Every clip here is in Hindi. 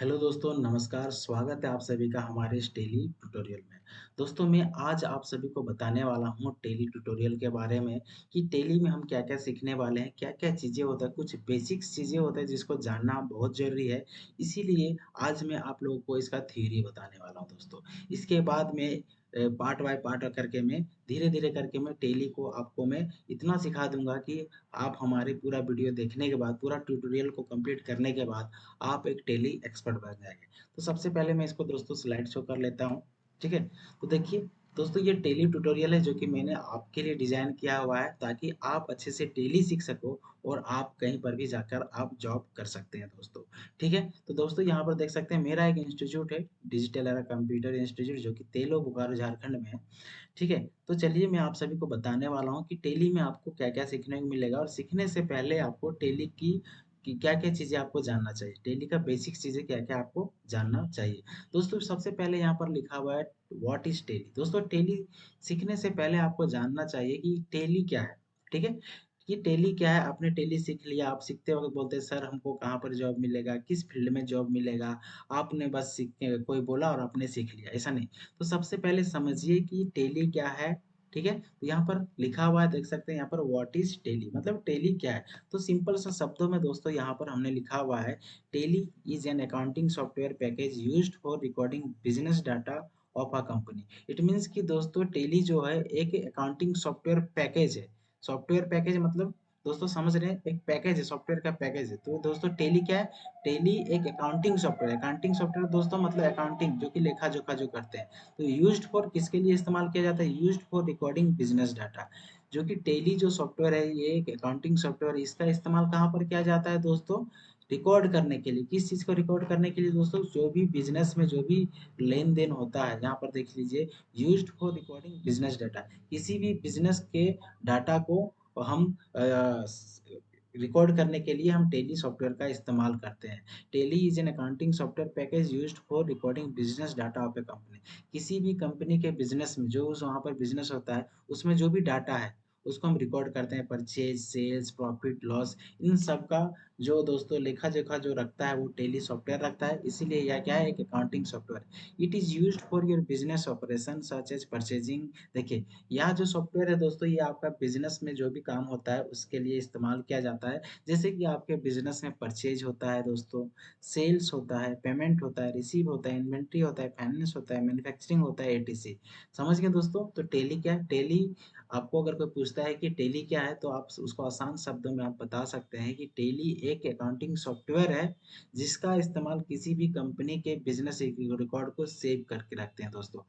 हेलो दोस्तों, नमस्कार। स्वागत है आप सभी का हमारे इस टेली ट्यूटोरियल में। दोस्तों, मैं आज आप सभी को बताने वाला हूँ टेली ट्यूटोरियल के बारे में कि टेली में हम क्या-क्या सीखने वाले हैं, क्या-क्या चीज़ें होता है, कुछ बेसिक्स चीज़ें होता है जिसको जानना बहुत ज़रूरी है। इसीलिए आज मैं आप लोगों को इसका थ्योरी बताने वाला हूँ दोस्तों। इसके बाद में पार्ट बाय पार्ट करके मैं धीरे-धीरे करके मैं टेली को आपको मैं इतना सिखा दूँगा कि आप हमारी पूरा वीडियो देखने के बाद, पूरा ट्यूटोरियल को कंप्लीट करने के बाद आप एक टेली एक्सपर्ट बन जाएँगे। तो सबसे पहले मैं इसको दोस्तों स्लाइड शो कर लेता हूँ, ठीक है? तो देखिए दोस्तों, ये टेली ट्यूटोरियल है जो कि मैंने आपके लिए डिज़ाइन किया हुआ है ताकि आप अच्छे से टेली सीख सको और आप कहीं पर भी जाकर आप जॉब कर सकते हैं दोस्तों, ठीक है? तो दोस्तों, यहाँ पर देख सकते हैं मेरा एक इंस्टीट्यूट है, डिजिटल एरा कंप्यूटर इंस्टीट्यूट, जो कि तेलो बोकारो झारखंड में है, ठीक है? तो चलिए मैं आप सभी को बताने वाला हूँ कि टेली में आपको क्या-क्या सीखने को मिलेगा और सीखने से पहले आपको टेली की कि क्या-क्या चीज़ें आपको जानना चाहिए। टेली का बेसिक चीज़ें क्या-क्या आपको जानना चाहिए। दोस्तों, सबसे पहले यहाँ पर लिखा हुआ है व्हाट इज़ टेली? दोस्तों, टेली सीखने से पहले आपको जानना चाहिए कि टेली क्या है, ठीक है? कि टेली क्या है? आपने टेली सीख लिया, आप सीखते वक़्त बोलते हैं सर हमको कहाँ पर जॉब मिलेगा? किस फ़ील्ड में जॉब मिलेगा? आपने बस सीख के कोई बोला और आपने सीख लिया, ऐसा नहीं। तो सबसे पहले समझिए कि टेली क्या है, ठीक है? तो यहाँ पर लिखा हुआ है, देख सकते हैं यहाँ पर व्हाट इज़ टेली? मतलब टेली क्या है? तो सिंपल सा शब्दों में दोस्तों यहाँ पर हमने लिखा हुआ है Tally is an accounting software package used for recording business data of a company. It means कि दोस्तों टेली जो है एक अकाउंटिंग सॉफ्टवेयर पैकेज है। सॉफ्टवेयर पैकेज मतलब दोस्तों समझ रहे हैं, एक पैकेज है, सॉफ्टवेयर का पैकेज है। तो दोस्तों टेली क्या है? टेली एक अकाउंटिंग सॉफ्टवेयर दोस्तों मतलब अकाउंटिंग जो कि लेखा-जोखा जो करते हैं। तो यूज्ड फॉर किसके लिए इस्तेमाल किया जाता है? Used for recording business data. जो कि टेली जो सॉफ्टवेयर है ये एक अकाउंटिंग सॉफ्टवेयर है, इसका इस्तेमाल कहाँ पर किया जाता है दोस्तों? रिकॉर्ड करने के लिए। किस चीज़ को रिकॉर्ड करने के लिए दोस्तों? जो भी बिज़नेस में जो भी लेन-देन होता है, यहाँ पर देख लीजिए used for recording business data. किसी भी बिज़नेस के डाटा को हम रिकॉर्ड करने के लिए हम टेली सॉफ्टवेयर का इस्तेमाल करते हैं। Tally is an accounting software package used for recording business data of a company. किसी भी कंपनी के बिज़नेस में जो उस वहाँ पर बिज़नेस होता है, उसमें जो भी डाटा है, उसको हम रिकॉर्ड करते हैं। परचेज़, सेल्स, प्रॉफ़िट, लॉस, इन सब का जो दोस्तों लेखा-जोखा जो रखता है, वो टेली सॉफ्टवेयर रखता है। इसीलिए यह क्या है? एक अकाउंटिंग सॉफ्टवेयर है। It is used for your business operation such as purchasing. देखिए, यह जो सॉफ्टवेयर है दोस्तों, ये आपका बिज़नेस में जो भी काम होता है, उसके लिए इस्तेमाल किया जाता है। जैसे कि आपके बिज़नेस में परचेज़ होता है दोस्तों, सेल्स होता है, पेमेंट होता है, रिसीव होता है, इन्वेंटरी होता है, फाइनेंस होता है, मैन्युफैक्चरिंग होता है, एटीसी। समझ गए दोस्तों? तो टेली क्या है? टेली आपको अगर कोई पूछता है कि टेली क्या है, तो आप उसको आसान शब्दों में आप बता सकते हैं कि टेली एक अकाउंटिंग सॉफ्टवेयर है, जिसका इस्तेमाल किसी भी कंपनी के बिज़नेस रिकॉर्ड को सेव करके रखते हैं दोस्तों।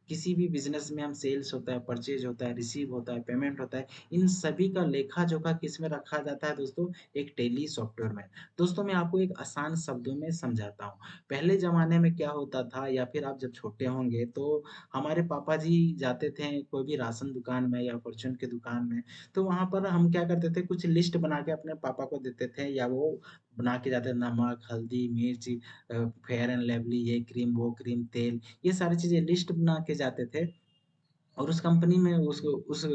किसी भी बिज़नेस में हम सेल्स होता है, परचेज़ होता है, रिसीव होता है, पेमेंट होता है, इन सभी का लेखा-जोखा किसमें रखा जाता है दोस्तों? एक टेली सॉफ्टवेयर में। दोस्तों, मैं आपको एक आसान शब्दों में समझाता हूँ। पहले ज़माने में क्या होता था या फिर आप जब छोटे होंगे तो हमारे पापा जी जाते थे कोई भी राशन दुकान में या परचून की दुकान में, तो वहाँ पर हम क्या करते थे, कुछ लिस्ट बना के अपने पापा को देते थे या वो बना के जाते थे, नमक, हल्दी, मिर्च, फेयर एंड लवली, ये क्रीम, वो क्रीम, तेल, ये सारी चीज़ें लिस्ट बना के जाते थे और उस कंपनी में उस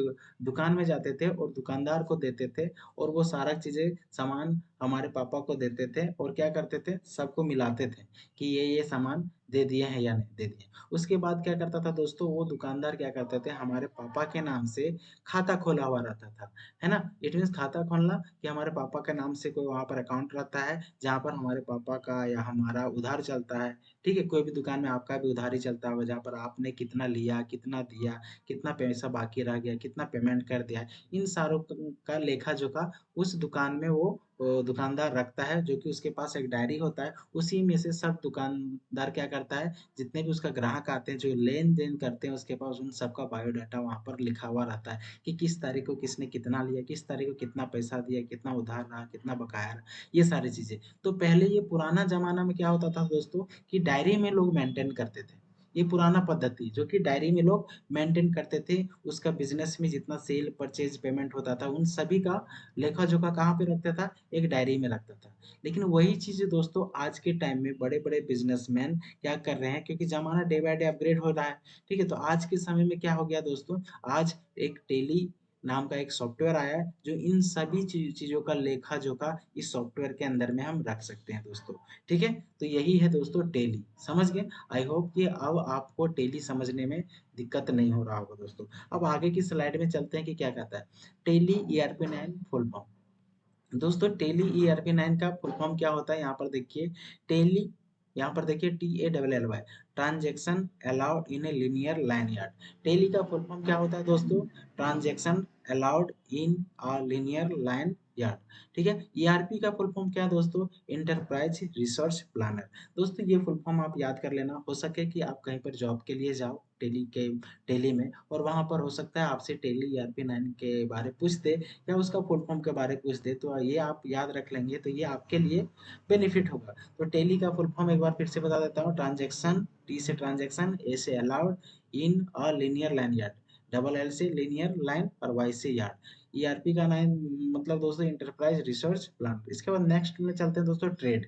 दुकान में जाते थे और दुकानदार को देते थे और वो सारा चीज़ें सामान हमारे पापा को देते थे और क्या करते थे, सबको मिलाते थे कि ये सामान दे दिए हैं या नहीं दे दिए। उसके बाद क्या करता था दोस्तों, वो दुकानदार क्या करते थे, हमारे पापा के नाम से खाता खोला हुआ रहता था, है ना? इट मीन्स खाता खोलना कि हमारे पापा के नाम से कोई वहाँ पर अकाउंट रहता है, जहाँ पर हमारे पापा का या हमारा उधार चलता है, ठीक है? कोई भी दुकान में आपका भी उधारी चलता होगा, जहाँ पर आपने कितना लिया, कितना दिया, कितना पैसा बाकी रह गया, कितना पेमेंट कर दिया है, इन सारों का लेखा-जोखा उस दुकान में वो दुकानदार रखता है, जो कि उसके पास एक डायरी होता है, उसी में से सब दुकानदार क्या करता है, जितने भी उसका ग्राहक आते हैं, जो लेन-देन करते हैं उसके पास, उन सबका बायोडाटा वहाँ पर लिखा हुआ रहता है कि किस तारीख को किसने कितना लिया, किस तारीख को कितना पैसा दिया, कितना उधार रहा, कितना बकाया रहा, ये सारी चीज़ें। तो पहले ये पुराना ज़माना में क्या होता था दोस्तों कि डायरी में लोग मेंटेन करते थे। ये पुराना पद्धति जो कि डायरी में लोग मेंटेन करते थे, उसका बिज़नेस में जितना सेल, परचेज़, पेमेंट होता था, उन सभी का लेखा-जोखा कहाँ पे रखता था? एक डायरी में रखता था। लेकिन वही चीज़ें दोस्तों आज के टाइम में बड़े-बड़े बिज़नेसमैन क्या कर रहे हैं, क्योंकि ज़माना डे बाय डे अपग्रेड हो रहा है, ठीक है? तो आज के समय में क्या हो गया दोस्तों, आज एक टेली नाम का एक सॉफ्टवेयर आया है जो इन सभी चीज़ों का लेखा जोखा इस सॉफ्टवेयर के अंदर में हम रख सकते हैं दोस्तों। ठीक है, तो यही है दोस्तों टेली, समझ गए। आई होप कि अब आपको टेली समझने में दिक्कत नहीं हो रहा होगा दोस्तों। अब आगे की स्लाइड में चलते हैं कि क्या कहता है टेली ERP9 फुल फॉर्म। दोस्तों टेली ERP9 का फुल फॉर्म क्या होता है, यहाँ पर देखिए टेली, यहाँ पर देखिए TALLY, transaction allowed in a linear line yard. Tally का फुल फॉर्म क्या होता है दोस्तों, transaction allowed in a linear line yard. ठीक है, ERP का फुल फॉर्म क्या है दोस्तों, इंटरप्राइज रिसोर्स प्लानर। दोस्तों ये फुल फॉर्म आप याद कर लेना, हो सके कि आप कहीं पर जॉब के लिए जाओ टेली में, और वहां पर हो सकता है आपसे टेली ERP9 के बारे पूछ दे या उसका फुल फॉर्म के बारे में पूछ दे, तो ये आप याद रख लेंगे तो ये आपके लिए बेनिफिट होगा। तो टेली का फुल फॉर्म एक बार फिर से बता देता हूँ, ट्रांजेक्शन, T से ट्रांजेक्शन, A से allowed, in a linear line yard, double L से लिनियर लाइन और वाई से यार्ड। ERP का नाम मतलब दोस्तों इंटरप्राइज रिसर्च प्लान। इसके बाद नेक्स्ट में चलते हैं दोस्तों ट्रेड।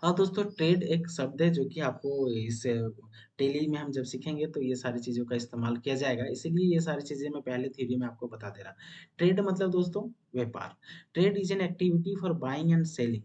हाँ दोस्तों, ट्रेड एक शब्द है जो कि आपको इस टेली में हम जब सीखेंगे तो ये सारी चीज़ों का इस्तेमाल किया जाएगा, इसीलिए ये सारी चीज़ें मैं पहले थ्योरी में आपको बता दे रहा। ट्रेड मतलब दोस्तों व्यापार। Trade is an activity for buying and selling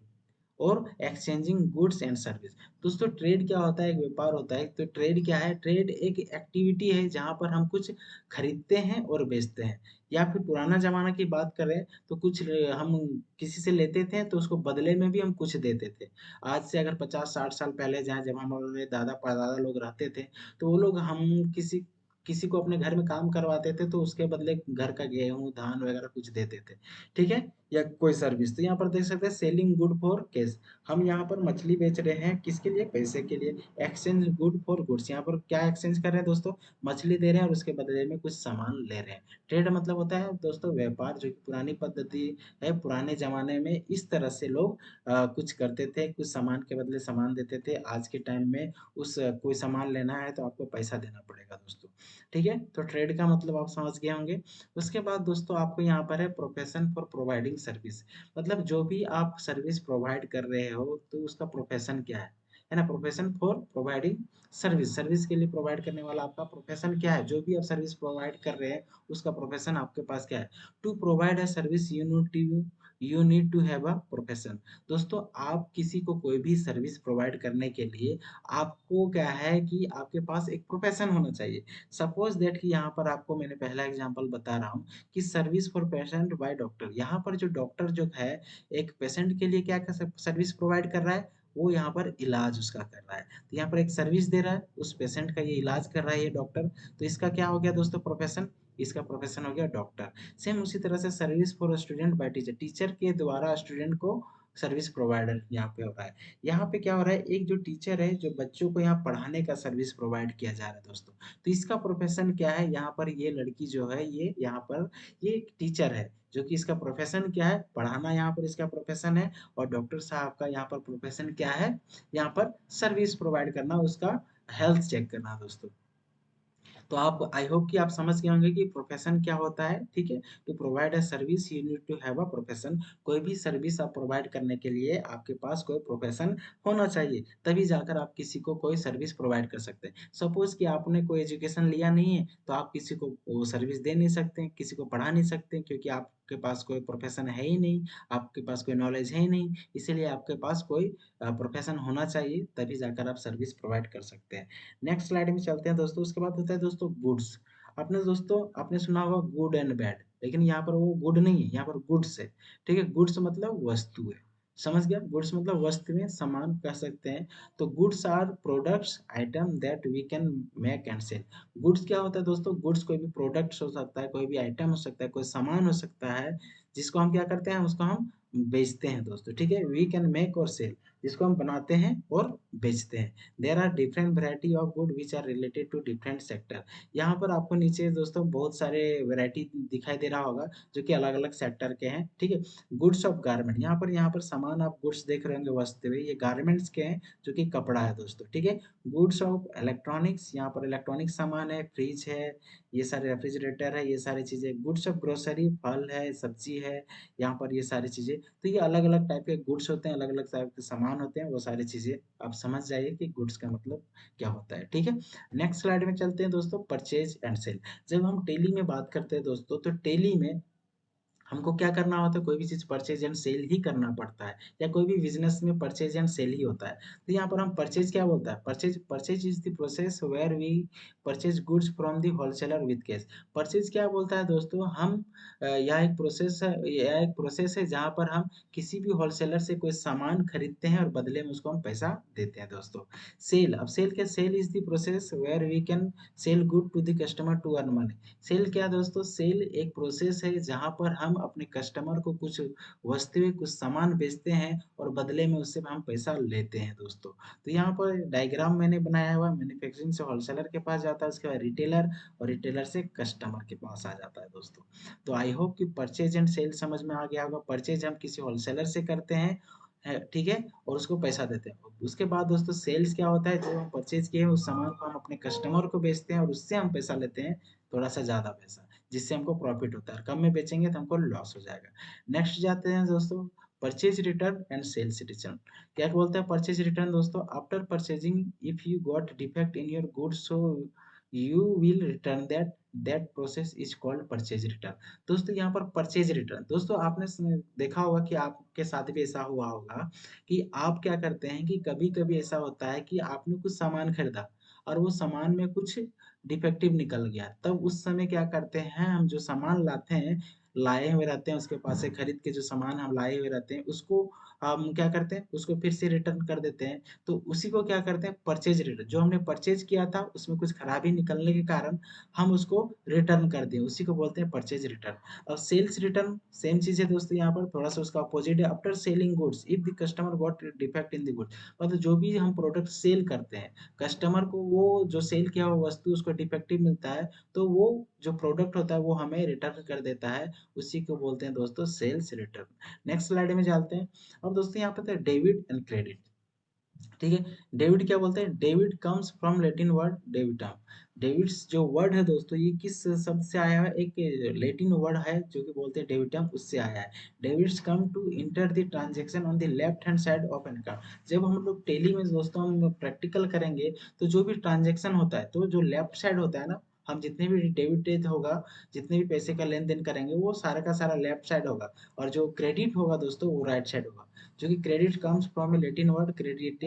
और एक्सचेंजिंग गुड्स एंड सर्विस। दोस्तों ट्रेड क्या होता है, एक व्यापार होता है। तो ट्रेड क्या है, ट्रेड एक एक्टिविटी है जहां पर हम कुछ खरीदते हैं और बेचते हैं। या फिर पुराना जमाना की बात करें तो कुछ हम किसी से लेते थे तो उसको बदले में भी हम कुछ देते थे। आज से अगर 50-60 साल पहले जहाँ जब हमारे दादा परदादा लोग रहते थे, तो वो लोग हम किसी किसी को अपने घर में काम करवाते थे तो उसके बदले घर का गेहूं धान वगैरह कुछ देते थे। ठीक है, या कोई सर्विस। तो यहाँ पर देख सकते हैं सेलिंग गुड फॉर कैश, हम यहाँ पर मछली बेच रहे हैं किसके लिए, पैसे के लिए। एक्सचेंज गुड फॉर गुड्स, यहाँ पर क्या एक्सचेंज कर रहे हैं दोस्तों, मछली दे रहे हैं और उसके बदले में कुछ सामान ले रहे हैं। ट्रेड मतलब होता है दोस्तों व्यापार, जो कि पुरानी पद्धति है। पुराने जमाने में इस तरह से लोग कुछ करते थे, कुछ सामान के बदले सामान देते थे। आज के टाइम में कोई सामान लेना है तो आपको पैसा देना पड़ेगा दोस्तों। ठीक है, तो ट्रेड का मतलब आप समझ गए होंगे। उसके बाद दोस्तों आपको यहाँ पर है प्रोफेशन फॉर प्रोवाइडिंग सर्विस। मतलब जो भी आप सर्विस प्रोवाइड कर रहे हो तो उसका प्रोफेशन क्या है ना। Profession for providing service, service के लिए प्रोवाइड करने वाला आपका प्रोफेशन क्या है। जो भी आप सर्विस प्रोवाइड कर रहे हैं उसका प्रोफेशन आपके पास क्या है। To provide a service you need to have a profession. दोस्तों आप किसी को कोई भी सर्विस प्रोवाइड करने के लिए आपको क्या है कि आपके पास एक प्रोफेशन होना चाहिए। सपोज दैट कि यहाँ पर आपको मैंने पहला एग्जांपल बता रहा हूँ कि service for patient by doctor. यहाँ पर जो डॉक्टर जो है एक पेशेंट के लिए क्या सर्विस प्रोवाइड कर रहा है, वो यहाँ पर इलाज उसका कर रहा है। तो यहाँ पर एक सर्विस दे रहा है, उस पेशेंट का ये इलाज कर रहा है ये डॉक्टर। तो इसका क्या हो गया दोस्तों प्रोफेशन, इसका प्रोफेशन हो गया डॉक्टर। सेम उसी तरह से service for student by teacher, teacher के द्वारा स्टूडेंट को सर्विस प्रोवाइडर यहाँ पे हो रहा है। यहाँ पे क्या हो रहा है, एक जो टीचर है जो बच्चों को यहाँ पढ़ाने का सर्विस प्रोवाइड किया जा रहा है दोस्तों। तो इसका प्रोफेशन क्या है, यहाँ पर ये लड़की जो है ये यहाँ पर ये एक टीचर है, जो कि इसका प्रोफेशन क्या है, पढ़ाना यहाँ पर इसका प्रोफेशन है। और डॉक्टर साहब का यहाँ पर प्रोफेशन क्या है, यहाँ पर सर्विस प्रोवाइड करना, उसका हेल्थ चेक करना दोस्तों। तो आप आई होप कि आप समझ गए होंगे कि प्रोफेशन क्या होता है। ठीक है, to provide a service you need to have a profession. कोई भी सर्विस आप प्रोवाइड करने के लिए आपके पास कोई प्रोफेशन होना चाहिए, तभी जाकर आप किसी को कोई सर्विस प्रोवाइड कर सकते हैं। सपोज कि आपने कोई एजुकेशन लिया नहीं है तो आप किसी को वो सर्विस दे नहीं सकते, किसी को पढ़ा नहीं सकते, क्योंकि आपके पास कोई प्रोफेशन है ही नहीं, आपके पास कोई नॉलेज है ही नहीं। इसीलिए आपके पास कोई प्रोफेशन होना चाहिए, तभी जाकर आप सर्विस प्रोवाइड कर सकते हैं। नेक्स्ट स्लाइड में चलते हैं दोस्तों। उसके बाद होता है दोस्तों गुड्स। आपने दोस्तों आपने सुना होगा गुड एंड बैड, लेकिन यहाँ पर वो गुड नहीं है, यहाँ पर गुड्स है। ठीक है, गुड्स मतलब वस्तु है, समझ गया। गुड्स मतलब वस्तु में सामान कह सकते हैं। तो goods or products item that we can make and sell. Goods क्या होता है दोस्तों, गुड्स कोई भी प्रोडक्ट्स हो सकता है, कोई भी आइटम हो सकता है, कोई सामान हो सकता है, जिसको हम क्या करते हैं, उसको हम बेचते हैं दोस्तों। ठीक है, वी कैन मेक और सेल, जिसको हम बनाते हैं और बेचते हैं। There are different variety of good which are related to different sector. यहाँ पर आपको नीचे दोस्तों बहुत सारे वैरायटी दिखाई दे रहा होगा जो कि अलग अलग सेक्टर के हैं। ठीक है, गुड्स ऑफ गारमेंट, यहाँ पर सामान आप गुड्स देख रहे होंगे वस्त्र में, ये गारमेंट्स के हैं जो कि कपड़ा है दोस्तों। ठीक है, गुड्स ऑफ इलेक्ट्रॉनिक्स, यहाँ पर इलेक्ट्रॉनिक सामान है, फ्रिज है, ये सारे रेफ्रिजरेटर है, ये सारी चीजें। गुड्स ऑफ ग्रोसरी, फल है, सब्जी है, यहाँ पर ये सारी चीजें। तो ये अलग अलग टाइप के गुड्स होते हैं, अलग अलग टाइप के सामान सामान होते हैं, वो सारी चीजें आप समझ जाइए कि गुड्स का मतलब क्या होता है। ठीक है, नेक्स्ट स्लाइड में चलते हैं दोस्तों, परचेज एंड सेल। जब हम टेली में बात करते हैं दोस्तों, तो टेली में हमको क्या करना होता है, कोई भी चीज़ परचेज एंड सेल ही करना पड़ता है, या कोई भी बिजनेस में परचेज एंड सेल ही होता है। तो यहाँ पर हम परचेज क्या बोलता है, purchase purchase is the process where we purchase goods from the wholesaler with cash. Purchase क्या बोलता है दोस्तों, हम यह एक प्रोसेस है, जहाँ पर हम किसी भी होलसेलर से कोई सामान खरीदते हैं और बदले में उसको हम पैसा देते हैं दोस्तों। सेल, अब sale is the process where we can sell good to the customer to earn money. Sale क्या दोस्तों, सेल एक प्रोसेस है जहाँ पर हम अपने कस्टमर को कुछ वस्तुएं, कुछ सामान बेचते हैं और बदले में उससे हम पैसा लेते हैं दोस्तों। तो यहाँ पर डायग्राम मैंने बनाया हुआ, मैन्युफैक्चरिंग से होलसेलर के पास जाता है, उसके बाद रिटेलर, और रिटेलर से कस्टमर के पास आ जाता है दोस्तों। तो आई होप कि परचेज एंड सेल समझ में आ गया होगा। परचेज हम किसी होलसेलर से करते हैं, ठीक है, और उसको पैसा देते हैं। उसके बाद दोस्तों सेल्स क्या होता है, जो हम परचेज किए हैं उस सामान को हम अपने कस्टमर को बेचते हैं और उससे हम पैसा लेते हैं, थोड़ा सा ज़्यादा पैसा, जिससे हमको प्रॉफिट होता है। कम में बेचेंगे तो हमको लॉस हो जाएगा। नेक्स्ट जाते हैं दोस्तों, purchase return and sales return. क्या बोलते हैं परचेज रिटर्न दोस्तों, after purchasing if you got defect in your goods, so you will return that process is called purchase return. दोस्तों यहाँ पर परचेज रिटर्न, दोस्तों आपने देखा होगा कि आपके साथ भी ऐसा हुआ होगा कि आप क्या करते हैं कि कभी कभी ऐसा होता है कि आपने कुछ सामान खरीदा और वो सामान में कुछ डिफेक्टिव निकल गया, तब उस समय क्या करते हैं, हम जो सामान लाते हैं, लाए हुए रहते हैं उसके पास से, खरीद के जो सामान हम लाए हुए रहते हैं उसको हम क्या करते हैं, उसको फिर से रिटर्न कर देते हैं। तो उसी को क्या करते हैं, परचेज रिटर्न। जो हमने परचेज किया था उसमें कुछ खराबी निकलने के कारण हम उसको रिटर्न कर दें, उसी को बोलते हैं परचेज रिटर्न। और सेल्स रिटर्न सेम चीज है दोस्तों, यहाँ पर थोड़ा सा उसका अपोजिट है। After selling goods if the customer got defect in the goods, मतलब जो भी हम प्रोडक्ट सेल करते हैं, कस्टमर को वो जो सेल किया हुआ वस्तु उसको डिफेक्टिव मिलता है, तो वो जो प्रोडक्ट होता है वो हमें रिटर्न कर देता है, उसी को बोलते हैं दोस्तों सेल्स रिटर्न। नेक्स्ट स्लाइड में चलते हैं। अब दोस्तों यहाँ पे डेबिट एंड क्रेडिट, ठीक है। डेबिट क्या बोलते हैं, debit comes from Latin word debitum. Debits जो वर्ड है दोस्तों, ये किस शब्द से आया है, एक लैटिन वर्ड है जो कि बोलते हैं डेबिटम, उससे आया है। Debits come to enter the transaction on the left hand side of an account. जब हम लोग टेली में दोस्तों हम प्रैक्टिकल करेंगे, तो जो भी ट्रांजेक्शन होता है, तो जो लेफ्ट साइड होता है ना, हम जितने भी डेबिट होगा, जितने भी पैसे का लेन देन करेंगे, वो सारा का सारा लेफ्ट साइड होगा, और जो क्रेडिट होगा दोस्तों वो राइट साइड होगा। जो कि credit comes from a Latin word credit.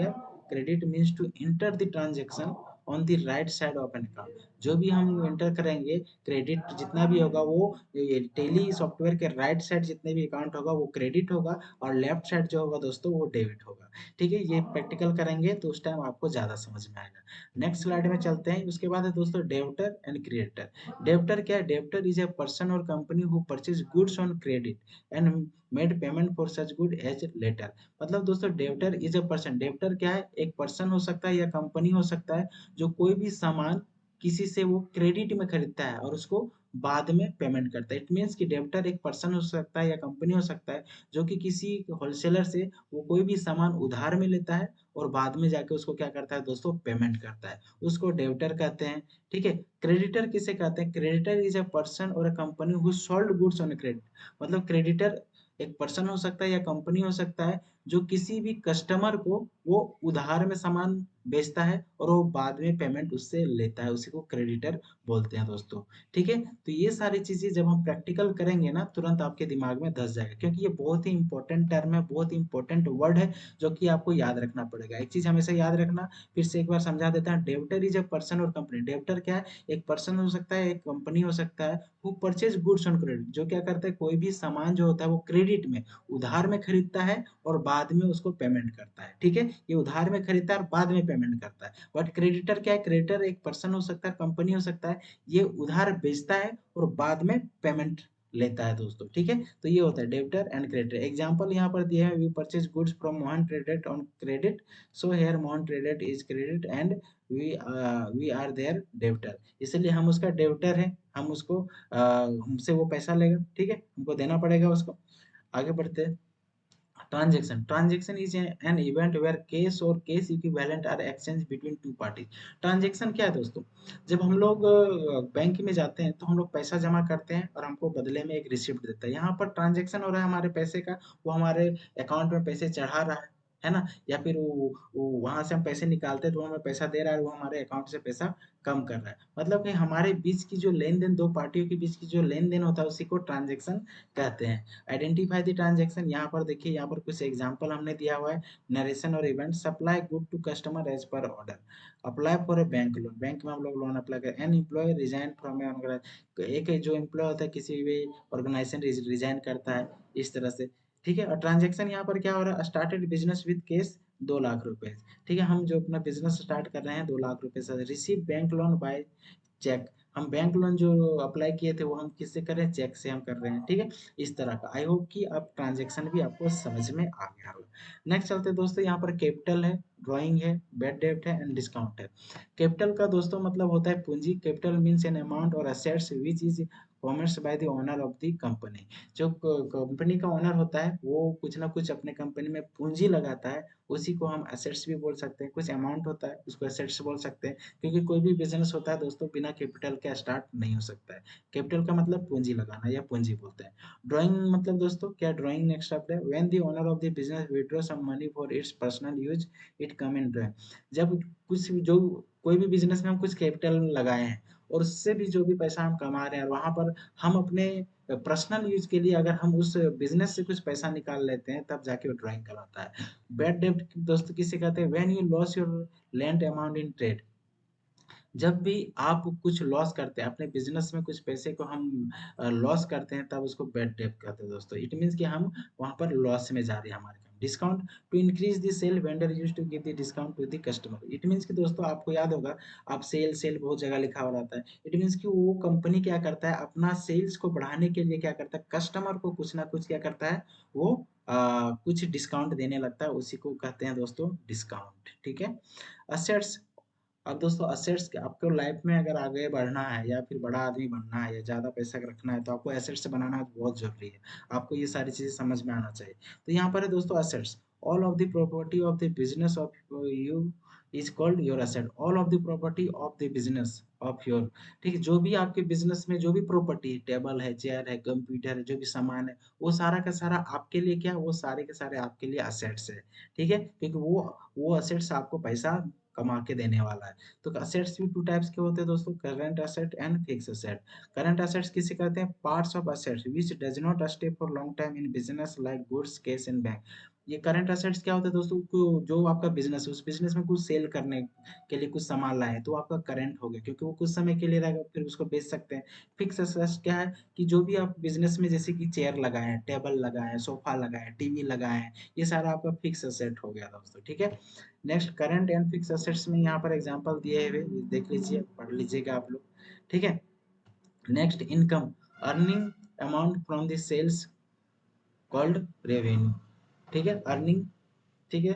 Credit means to enter the transaction on the right side of an account. जो भी हम एंटर करेंगे, क्रेडिट जितना भी होगा वो टेली सॉफ्टवेयर के राइट साइड जितने भी अकाउंट होगा वो क्रेडिट होगा, और लेफ्ट साइड जो होगा दोस्तों वो डेबिट होगा। ठीक है, ये प्रैक्टिकल करेंगे तो उस टाइम आपको ज्यादा समझ में आएगा। नेक्स्ट स्लाइड में चलते हैं। उसके बाद है दोस्तों डेब्टर एंड क्रेडिटर। डेब्टर क्या है, डेब्टर इज ए पर्सन और company who purchase goods on credit and made payment for such good as later. मतलब दोस्तों debtor is a person, debtor क्या है, एक पर्सन हो सकता है या कंपनी हो सकता है, जो कोई भी सामान किसी से वो क्रेडिट में खरीदता है और उसको बाद में पेमेंट करता है। इट मीन्स कि डेब्टर एक पर्सन हो सकता है या कंपनी हो सकता है, जो कि किसी होलसेलर से वो कोई भी सामान उधार में लेता है और बाद में जाके उसको क्या करता है दोस्तों, पेमेंट करता है, उसको डेब्टर कहते हैं। ठीक है, क्रेडिटर किसे कहते हैं, क्रेडिटर इज ए पर्सन और a company who sold goods on credit. मतलब क्रेडिटर एक पर्सन हो सकता है या कंपनी हो सकता है, जो किसी भी कस्टमर को वो उधार में सामान बेचता है और वो बाद में पेमेंट उससे लेता है, उसी को क्रेडिटर बोलते हैं दोस्तों। ठीक है, तो ये सारी चीजें जब हम प्रैक्टिकल करेंगे ना, तुरंत आपके दिमाग में धस जाएगा, क्योंकि ये बहुत ही इंपॉर्टेंट टर्म है, बहुत ही इंपॉर्टेंट वर्ड है, जो कि आपको याद रखना पड़ेगा। एक चीज हमेशा याद रखना, फिर से एक बार समझा देता हूँ। डेब्टर इज ए पर्सन और कंपनी। डेब्टर क्या है, एक पर्सन हो सकता है, एक कंपनी हो सकता है, who purchase goods on credit, जो क्या करता है, कोई भी सामान जो होता है वो क्रेडिट में, उधार में खरीदता है और बाद में उसको पेमेंट करता है। ठीक है, ये उधार में खरीदता है और बाद में पेमेंट करता है। बट क्रेडिटर क्या है, क्रेडिटर एक पर्सन हो सकता है, कंपनी हो सकता है, ये उधार बेचता है और बाद में पेमेंट लेता है दोस्तों। ठीक है, तो ये होता है डेब्टर एंड क्रेडिटर। एग्जांपल यहाँ पर दिया है, we purchase goods from Mohan credit on credit, so here Mohan credit is credit and we are their debtor. इसलिए हम उसका डेब्टर है, हम उसको हमसे वो पैसा लेगा, ठीक है, हमको देना पड़ेगा उसको। आगे बढ़ते हैं। Transaction, transaction is an event where cash और cash equivalent are exchange between two parties. Transaction क्या है दोस्तों, जब हम लोग बैंक में जाते हैं तो हम लोग पैसा जमा करते हैं और हमको बदले में एक रिसिप्ट देता है। यहाँ पर ट्रांजेक्शन हो रहा है हमारे पैसे का, वो हमारे अकाउंट में पैसे चढ़ा रहा है, है ना? या फिर वो वहाँ से हम पैसे निकालते हैं तो वो हमें पैसा दे रहा है और वो हमारे अकाउंट से पैसा कम कर रहा है। मतलब कि हमारे बीच की जो लेन-देन 2 पार्टियों के बीच की जो लेन-देन होता है उसी को ट्रांज़ैक्शन कहते हैं। आइडेंटिफाई द ट्रांज़ैक्शन, यहाँ पर देखिए, यहाँ पर कुछ एग्ज़ाम्पल हमने दिया हुआ है। नरेशन और event, supply good to customer as per order, apply for a bank loan, bank में हम लोग लोन अप्लाई करें। An employee resign from a एक जो एम्प्लॉयी होता है किसी भी ऑर्गेनाइज़ेशन रिज़ाइन करता है, इस तरह से। ठीक है? और ट्रांज़ैक्शन यहाँ पर क्या हो रहा है, started business with cash 2 lakh रुपए। ठीक है? हम जो अपना बिज़नेस स्टार्ट कर रहे हैं 2 लाख रुपए से, receive bank loan by cheque. हम बैंक लोन जो अप्लाई किए थे वो हम किससे कर रहे हैं, चेक से हम कर रहे हैं। ठीक है? इस तरह का। आई होप कि अब ट्रांज़ैक्शन भी आपको समझ में आ गया होगा। नेक्स्ट चलते हैं दोस्तों, यहाँ पर कैपिटल है, ड्राइंग है, बैड डेब्ट है एंड डिस्काउंट है। कैपिटल का दोस्तों मतलब होता है पूंजी। कैपिटल मीन्स एन अमाउंट और assets which is commerce by the owner of the company. जो कंपनी का ओनर होता है वो कुछ ना कुछ अपने कंपनी में पूंजी लगाता है, उसी को हम एसेट्स भी बोल सकते हैं। कुछ अमाउंट होता है उसको एसेट्स बोल सकते हैं, क्योंकि कोई भी बिजनेस होता है दोस्तों बिना कैपिटल के स्टार्ट नहीं हो सकता है। कैपिटल का मतलब पूंजी लगाना या पूंजी बोलते हैं। ड्राइंग मतलब दोस्तों क्या, ड्राइंग नेक्स्ट शब्द है, when the owner of the business withdraw some money for its personal use it come in drawing. जब कुछ जो कोई भी बिजनेस में हम कुछ कैपिटल लगाए हैं और उससे भी जो भी पैसा हम कमा रहे हैं और वहां पर हम अपने पर्सनल यूज के लिए अगर हम उस बिजनेस से कुछ पैसा निकाल लेते हैं तब जाके वो ड्राइंग कहलाता है। बैड डेब्ट दोस्तों किसे कहते हैं, when you loss your lent amount in trade. जब भी आप कुछ लॉस करते हैं अपने बिजनेस में, कुछ पैसे को हम लॉस करते हैं तब उसको बैड डेब्ट कहते हैं दोस्तों। इट मीन्स कि हम वहाँ पर लॉस में जा रहे हैं हमारे काम। Discount, to increase the sale vendor used to give the discount to the customer. It means कि दोस्तों आपको याद होगा, आप सेल सेल बहुत जगह लिखा हुआ रहता है। इट मीन्स कि वो कंपनी क्या करता है, अपना सेल्स को बढ़ाने के लिए क्या करता है, कस्टमर को कुछ ना कुछ क्या करता है, वो कुछ डिस्काउंट देने लगता है, उसी को कहते हैं दोस्तों डिस्काउंट। ठीक है? असेट्स, अब दोस्तों असेट्स आपको लाइफ में अगर आगे बढ़ना है या फिर बड़ा आदमी बनना है या ज़्यादा पैसा रखना है तो आपको एसेट्स बनाना बहुत ज़रूरी है। आपको ये सारी चीज़ें समझ में आना चाहिए। तो यहाँ पर है दोस्तों assets, all of the property of the business of you is called your asset. All of the property of the business of your, ठीक है, जो भी आपके बिजनेस में जो भी प्रॉपर्टी है, टेबल है, चेयर है, कंप्यूटर है, जो भी सामान है, वो सारा का सारा आपके लिए क्या, वो सारे के सारे आपके लिए असेट्स है। ठीक है? क्योंकि वो असेट्स आपको पैसा कमा के देने वाला है। तो असेट्स भी टू टाइप्स के होते हैं दोस्तों, current asset and fix asset. Current assets किसे कहते हैं, parts of assets which does not stay for long time in business like goods, cash in bank. ये करंट असेट्स क्या होता है दोस्तों, जो आपका बिजनेस है उस बिजनेस में कुछ सेल करने के लिए कुछ सामान लाए तो आपका करंट हो गया, क्योंकि वो कुछ समय के लिए रहेगा फिर उसको बेच सकते हैं। फिक्स असेट्स क्या है कि जो भी आप बिजनेस में जैसे कि चेयर लगाए हैं, टेबल लगाए हैं, सोफा लगाए हैं, टीवी लगाए हैं, ये सारा आपका फिक्स असेट हो गया दोस्तों। ठीक है? Next current and fix assets में यहाँ पर एग्जांपल दिए हुए देख लीजिए, पढ़ लीजिएगा आप लोग। ठीक है? Next income, earning amount from the cells called revenue. ठीक है? अर्निंग, ठीक है,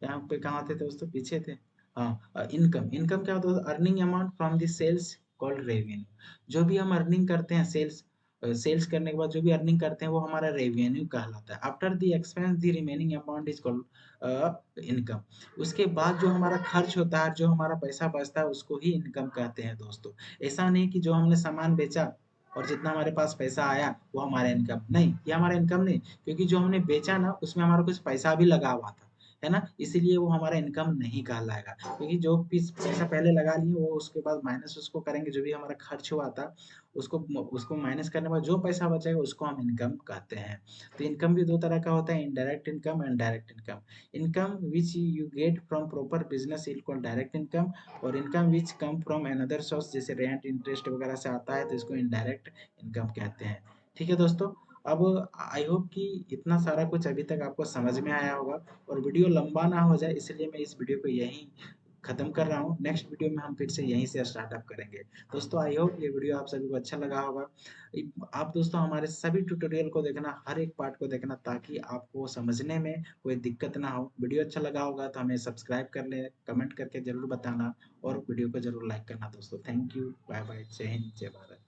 यहाँ पे कहाँ थे दोस्तों, पीछे थे। हाँ, इनकम, इनकम क्या होता है, earning amount from the cells called revenue. जो भी हम अर्निंग करते हैं सेल्स, सेल्स करने के बाद जो भी अर्निंग करते हैं वो हमारा रेवेन्यू कहलाता है। After the expense the remaining amount is called income. उसके बाद जो हमारा खर्च होता है, जो हमारा पैसा बचता है उसको ही इनकम कहते हैं दोस्तों। ऐसा नहीं कि जो हमने सामान बेचा और जितना हमारे पास पैसा आया वो हमारा इनकम नहीं, ये हमारा इनकम नहीं, क्योंकि जो हमने बेचा ना उसमें हमारा कुछ पैसा भी लगा हुआ था, है ना? इसीलिए वो हमारा इनकम नहीं कहलाएगा, क्योंकि जो पैसा पहले लगा लिए वो उसके बाद माइनस उसको करेंगे, जो भी हमारा खर्च हुआ था उसको उसको माइनस करने के बाद जो पैसा बचेगा उसको हम इनकम कहते हैं। तो इनकम भी दो तरह का होता है, indirect income and direct income. Income which you get from proper business is called direct income, और income which come from another source जैसे रेंट इंटरेस्ट वगैरह से आता है तो इसको इनडायरेक्ट इनकम कहते हैं। ठीक है दोस्तों? अब आई होप कि इतना सारा कुछ अभी तक आपको समझ में आया होगा और वीडियो लंबा ना हो जाए इसलिए मैं इस वीडियो को यहीं खत्म कर रहा हूँ। नेक्स्ट वीडियो में हम फिर से यहीं से स्टार्टअप करेंगे। दोस्तों आई होप ये वीडियो आप सभी को अच्छा लगा होगा। आप दोस्तों हमारे सभी ट्यूटोरियल को देखना, हर एक पार्ट को देखना, ताकि आपको समझने में कोई दिक्कत ना हो। वीडियो अच्छा लगा होगा तो हमें सब्सक्राइब कर ले, कमेंट करके जरूर बताना और वीडियो को जरूर लाइक करना दोस्तों। थैंक यू, बाय बाय, जय हिंद, जय भारत।